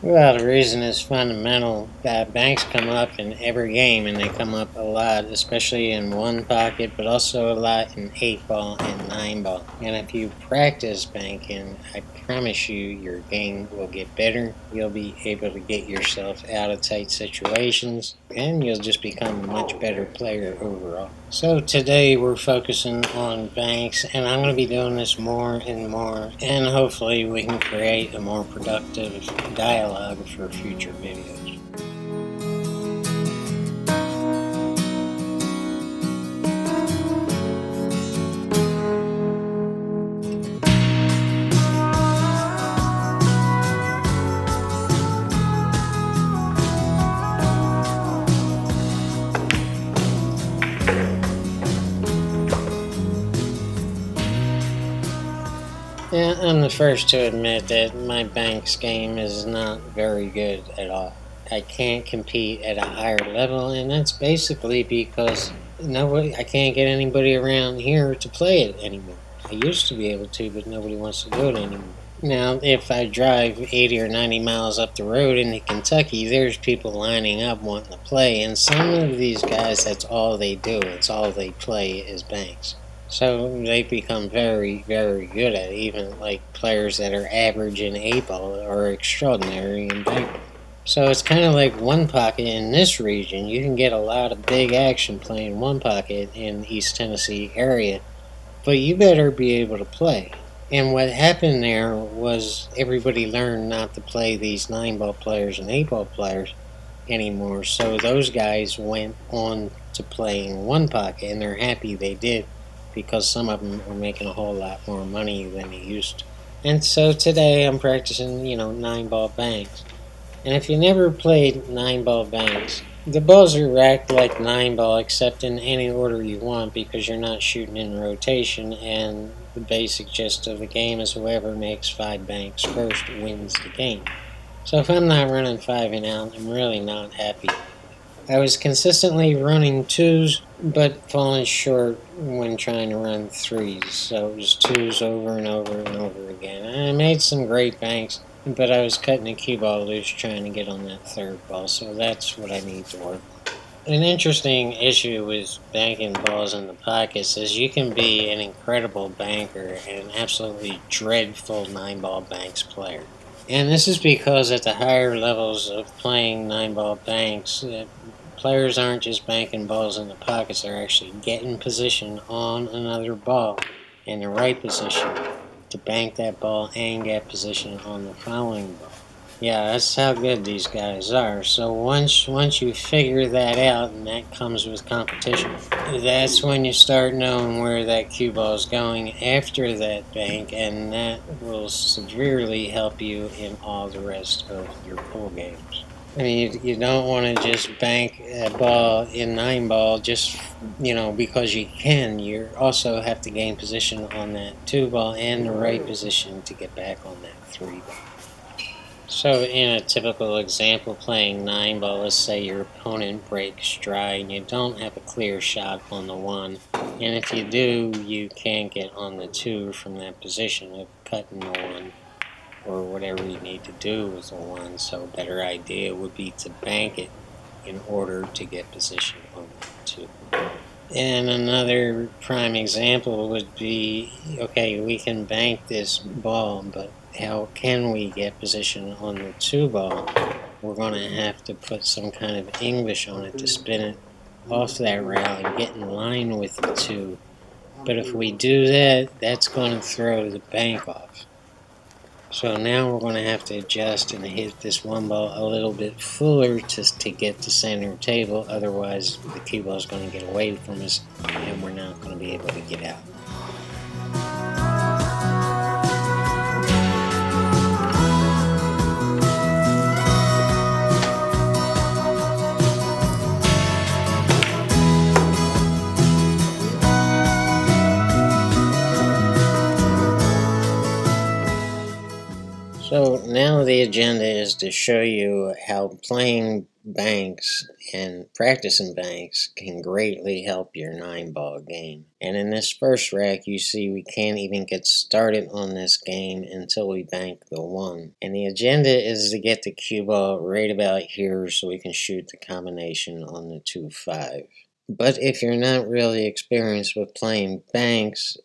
Well, the reason is fundamental. Banks come up in every game, and they come up a lot, especially in one pocket, but also a lot in 8 ball and 9 ball. And if you practice banking, I promise you your game will get better. You'll be able to get yourself out of tight situations, and you'll just become a much better player overall. So today we're focusing on banks, and I'm going to be doing this more and more, and hopefully we can create a more productive dialogue for future videos. Yeah, I'm the first to admit that my banks game is not very good at all. I can't compete at a higher level, and that's basically because I can't get anybody around here to play it anymore. I used to be able to, but nobody wants to do it anymore. Now, if I drive 80 or 90 miles up the road into Kentucky, there's people lining up wanting to play, and some of these guys, that's all they do. It's all they play is banks. So they become very, very good at it. Even like players that are average in 8 ball are extraordinary in bank. So it's kind of like one pocket in this region. You can get a lot of big action playing one pocket in the East Tennessee area, but you better be able to play. And what happened there was everybody learned not to play these 9 ball players and 8 ball players anymore. So those guys went on to playing one pocket, and they're happy they did because some of them are making a whole lot more money than they used to. And so today I'm practicing, 9 ball banks. And if you never played 9 ball banks, the balls are racked like 9 ball except in any order you want because you're not shooting in rotation, and the basic gist of the game is whoever makes 5 banks first wins the game. So if I'm not running 5 and out, I'm really not happy. I was consistently running 2s, but falling short when trying to run 3s. So it was 2s over and over and over again. I made some great banks, but I was cutting the cue ball loose trying to get on that third ball. So that's what I need to work on. An interesting issue with banking balls in the pockets is you can be an incredible banker and an absolutely dreadful 9 ball banks player. And this is because at the higher levels of playing 9 ball banks, players aren't just banking balls in the pockets, they're actually getting position on another ball in the right position to bank that ball and get position on the following ball. Yeah, that's how good these guys are. So once you figure that out, and that comes with competition, that's when you start knowing where that cue ball is going after that bank, and that will severely help you in all the rest of your pool games. I mean, you don't want to just bank a ball in 9 ball just because you can. You also have to gain position on that 2 ball and the right position to get back on that 3 ball. So in a typical example playing 9 ball, let's say your opponent breaks dry and you don't have a clear shot on the 1. And if you do, you can't get on the 2 from that position of cutting the 1 or whatever you need to do with the 1. So a better idea would be to bank it in order to get position on that 2. And another prime example would be, okay, we can bank this ball, but how can we get position on the 2 ball? We're going to have to put some kind of English on it to spin it off that rail and get in line with the 2. But if we do that, that's going to throw the bank off. So now we're going to have to adjust and hit this 1 ball a little bit fuller to get to center table. Otherwise, the cue ball is going to get away from us and we're not going to be able to get out. So now the agenda is to show you how playing banks and practicing banks can greatly help your 9-ball game. And in this first rack, you see we can't even get started on this game until we bank the 1. And the agenda is to get the cue ball right about here so we can shoot the combination on the 2-5. But if you're not really experienced with playing banks,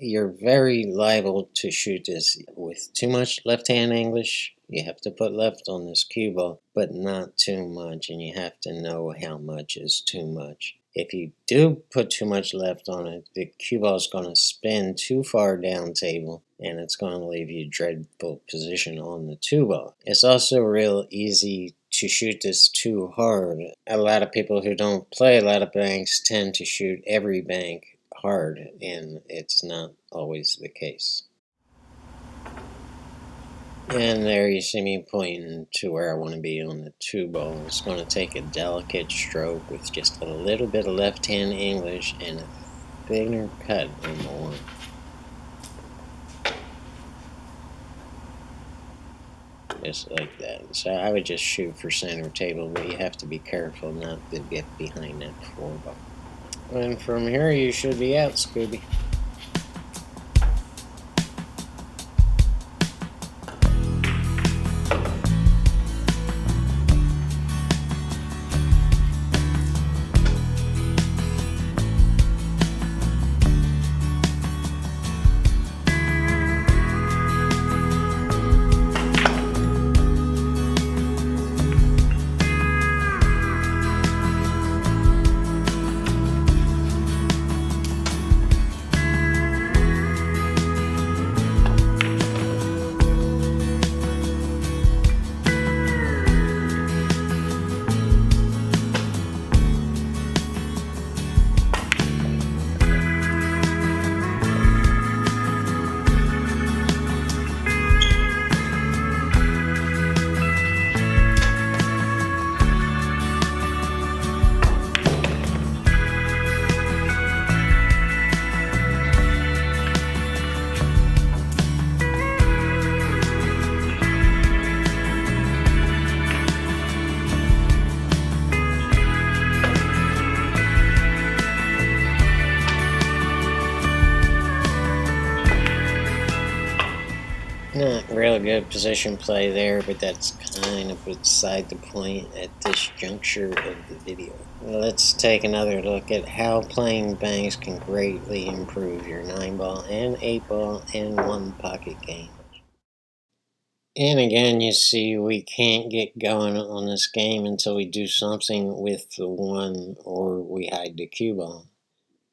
you're very liable to shoot this with too much left-hand English. You have to put left on this cue ball, but not too much, and you have to know how much is too much. If you do put too much left on it, the cue ball is going to spin too far down table, and it's going to leave you dreadful position on the 2 ball. It's also real easy to shoot this too hard. A lot of people who don't play a lot of banks tend to shoot every bank hard, and it's not always the case. And there you see me pointing to where I want to be on the 2 ball. It's going to take a delicate stroke with just a little bit of left-hand English and a thinner cut on the 1. Just like that. So I would just shoot for center table, but you have to be careful not to get behind that 4 ball. And from here you should be out, Scooby. Not real good position play there, but that's kind of beside the point at this juncture of the video. Let's take another look at how playing banks can greatly improve your 9-ball and 8-ball and 1-pocket game. And again, you see we can't get going on this game until we do something with the 1 or we hide the cue ball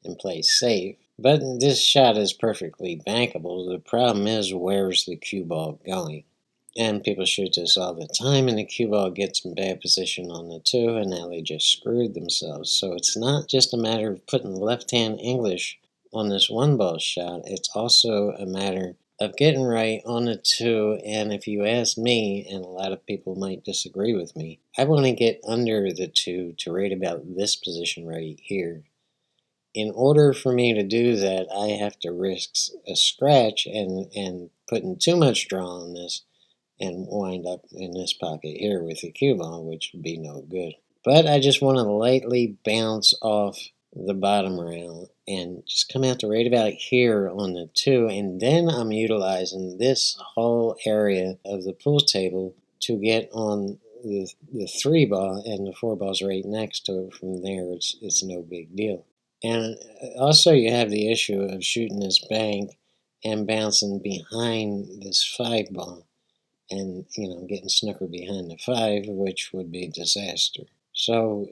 and play safe. But this shot is perfectly bankable. The problem is, where's the cue ball going? And people shoot this all the time, and the cue ball gets in bad position on the 2, and now they just screwed themselves. So it's not just a matter of putting left-hand English on this 1-ball shot. It's also a matter of getting right on the 2, and if you ask me, and a lot of people might disagree with me, I want to get under the 2 to right about this position right here. In order for me to do that, I have to risk a scratch and putting too much draw on this and wind up in this pocket here with the cue ball, which would be no good. But I just want to lightly bounce off the bottom rail and just come out to right about here on the 2, and then I'm utilizing this whole area of the pool table to get on the 3 ball, and the 4 ball's right next to it. From there, it's no big deal. And also you have the issue of shooting this bank and bouncing behind this 5 ball and, getting snookered behind the 5, which would be a disaster. So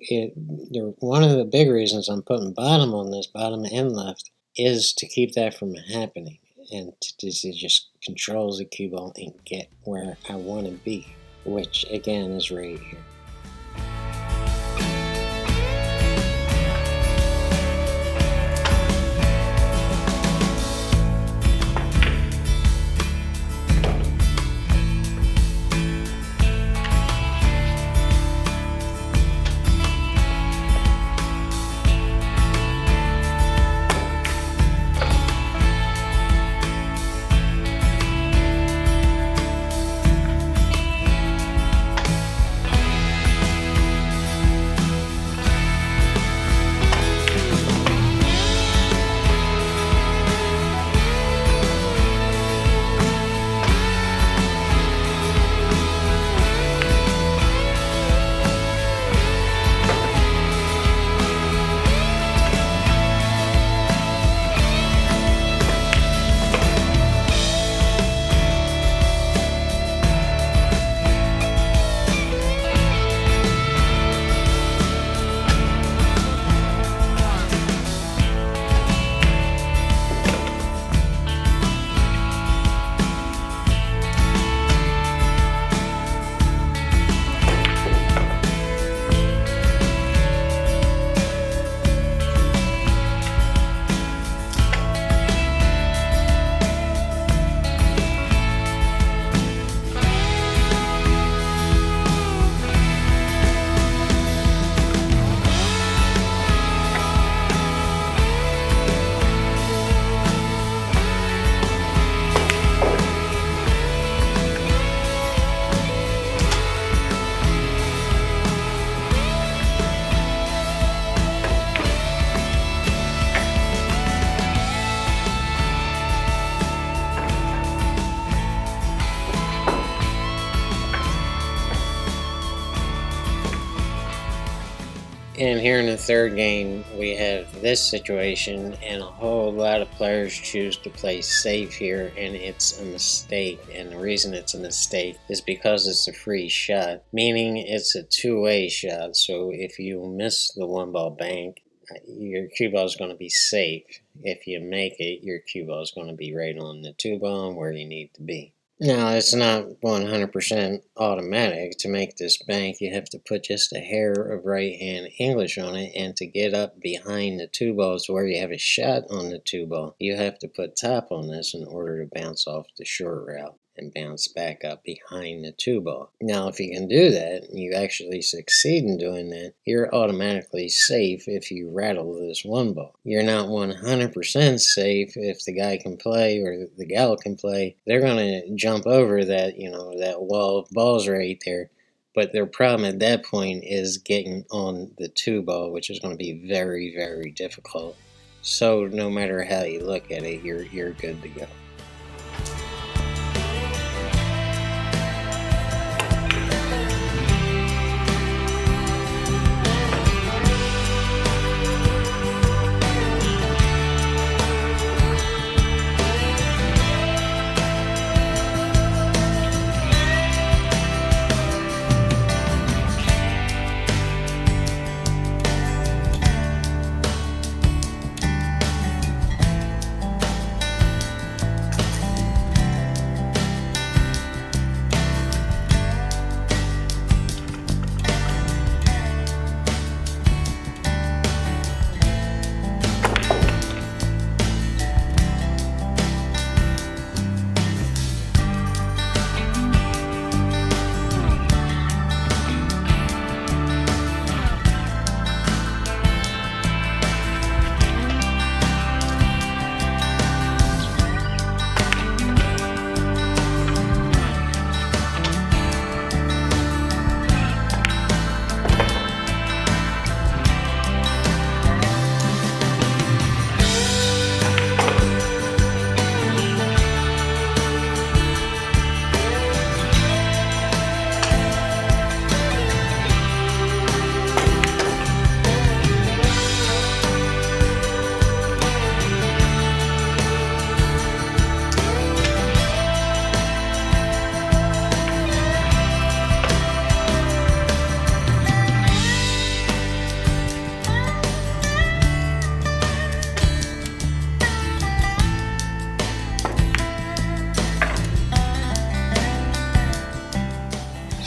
one of the big reasons I'm putting bottom on this, bottom and left, is to keep that from happening and to just control the cue ball and get where I want to be, which again is right here. And here in the third game, we have this situation, and a whole lot of players choose to play safe here, and it's a mistake. And the reason it's a mistake is because it's a free shot, meaning it's a two-way shot. So if you miss the one ball bank, your cue ball is going to be safe. If you make it, your cue ball is going to be right on the two ball where you need to be. Now, it's not 100% automatic. To make this bank, you have to put just a hair of right-hand English on it, and to get up behind the two balls where you have a shot on the two ball, you have to put top on this in order to bounce off the short route and bounce back up behind the two ball. Now, if you can do that, and you actually succeed in doing that, you're automatically safe if you rattle this one ball. You're not 100% safe if the guy can play or the gal can play. They're going to jump over that, that wall of balls right there. But their problem at that point is getting on the two ball, which is going to be very, very difficult. So no matter how you look at it, you're good to go.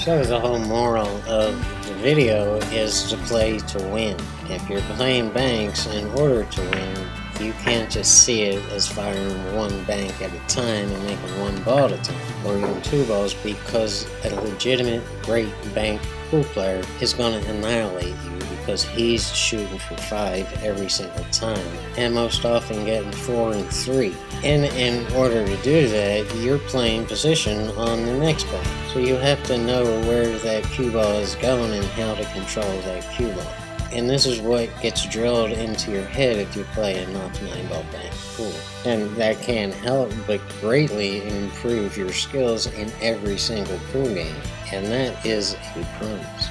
So the whole moral of the video is to play to win. If you're playing banks, in order to win, you can't just see it as firing one bank at a time and making one ball at a time, or even two balls, because a legitimate great bank pool player is going to annihilate you because he's shooting for 5 every single time, and most often getting 4 and 3. And in order to do that, you're playing position on the next bank. So you have to know where that cue ball is going and how to control that cue ball. And this is what gets drilled into your head if you play a not 9-ball bank pool. And that can help but greatly improve your skills in every single pool game. And that is a promise.